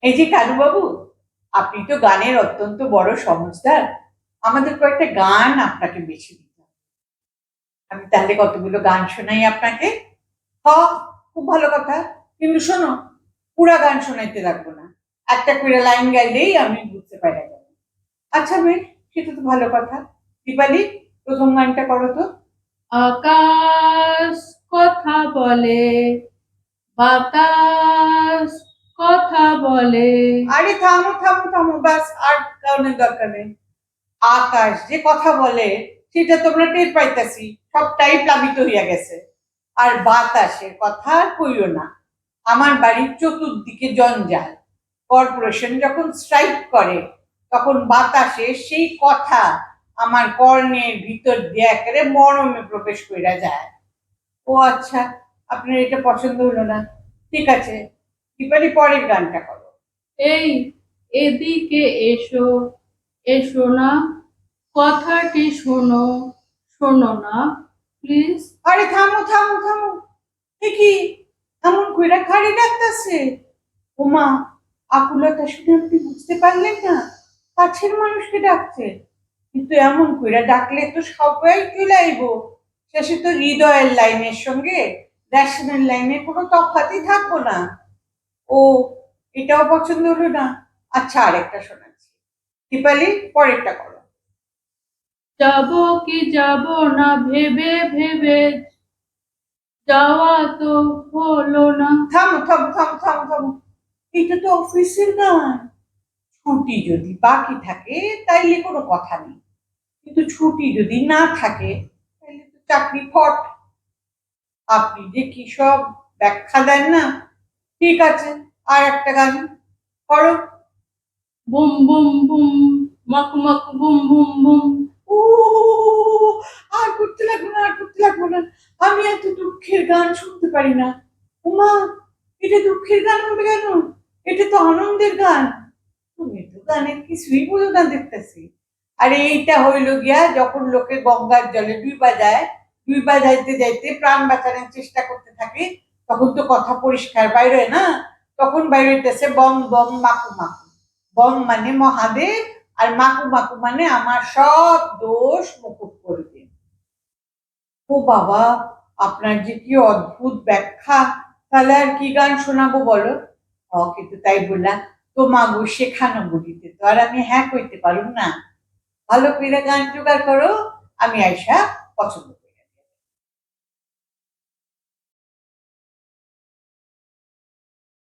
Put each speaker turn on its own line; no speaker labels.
এই যে কানুবাবু, আপনি তো গানের অত্যন্ত বড় সমজদার। আমাদের কয়েকটা গান আপনাকে বেছে দিতে হবে। আমি তাহলে কতগুলো গান শোনাই আপনাকে। হ, খুব ভালো কথা। কিন্তু শোনো, পুরা গান শোনাইতে লাগবো না, একটা করে লাইন গাইলেই আমি বুঝতে পারা যাবো। আচ্ছা বেশ, সেটা তো ভালো কথা। দীপালি, প্রথম গানটা করো তো।
আকাশ কথা বলে, বাতাস কথা বলে।
আরে থামো থামো থামো, ব্যাস আর কারণের দরকার নেই। আকাশ যে কথা বলে সেটা তোমরা টের পাইতেছি, সবটাই প্লাবিত হইয়া গেছে। আর বাতাসের কথা আর কইও না, আমার বাড়ির চতুর্দিকে জঞ্জাল। কর্পোরেশন যখন স্ট্রাইক করে তখন বাতাসে সেই কথা আমার কর্ণের ভিতর দিয়ে একেবারে মরমে প্রবেশ কইরা যায়। ও আচ্ছা, আপনার এটা পছন্দ হলো না, ঠিক আছে, দীপালি পরের গানটা করো।
এই, এদিকে এসো, এসো না, কথাটি শোনো, শোনো না প্লিজ।
আরে থামো থামো থামো, কি এমন কইরা খাড়ি ডাকতেছে? ওমা, আকুলতা শুনে আপনি বুঝতে পারলেন না কাছের মানুষকে ডাকছে। কিন্তু এমন কইরা ডাকলে তো সবাই চলে আইবো, শেষে তো হৃদয়ের লাইনের সঙ্গে রেশনের লাইনের কোনো তফাতই থাকবো না। ও, এটাও পছন্দ হলো না। আচ্ছা, আরেকটা শোনাচ্ছি, দীপালি পরেরটা করো।
যাব কি যাব না ভেবে ভেবে যাওয়া তো হলো না।
থামো থামো থামো থামো থামো, এটা তো অফিসের গান। ছুটি যদি বাকি থাকে তাইলে কোনো কথা নেই, কিন্তু ছুটি যদি না থাকে তাহলে তো চাকরি ফট। আপনি যে কি সব ব্যাখ্যা দেন না। ঠিক আছে, আর একটা গান করো।
বুম বুম বুম, মক মক বুম বুম বুম।
ও, আর করতে লাগবো না, আর করতে লাগবো না। আমি এত দুঃখের গান শুনতে পারি না। উমা, এটা দুঃখের গান হবে কেন? এটা তো আনন্দের গান। তুমি তো গানের কিছুই বোঝো না দেখতেছি। আরে এইটা হইল গিয়া যখন লোকে গঙ্গার জলে ডুইবা যায়, ডুইবা যাইতে যাইতে প্রাণ বাঁচানোর চেষ্টা করতে থাকে, তখন তো কথা পরিষ্কার বাইরে না। তখন বাইরে হইতেছে বম বম মাকু মাকু। বম মানে মহাদেব, আর মাকু মাকু মানে আমার সব দোষ মুকুব করে দিন। ও বাবা, আপনার যে কি অদ্ভুত ব্যাখ্যা। তাহলে আর কি গান শোনাবো বলো? কিন্তু তাই বললাম, তোমাগো শেখানো বলিতে তো আর আমি হ্যাঁ কইতে পারুম না। ভালো করে গান জোগাড় করো, আমি আইসা পছন্দ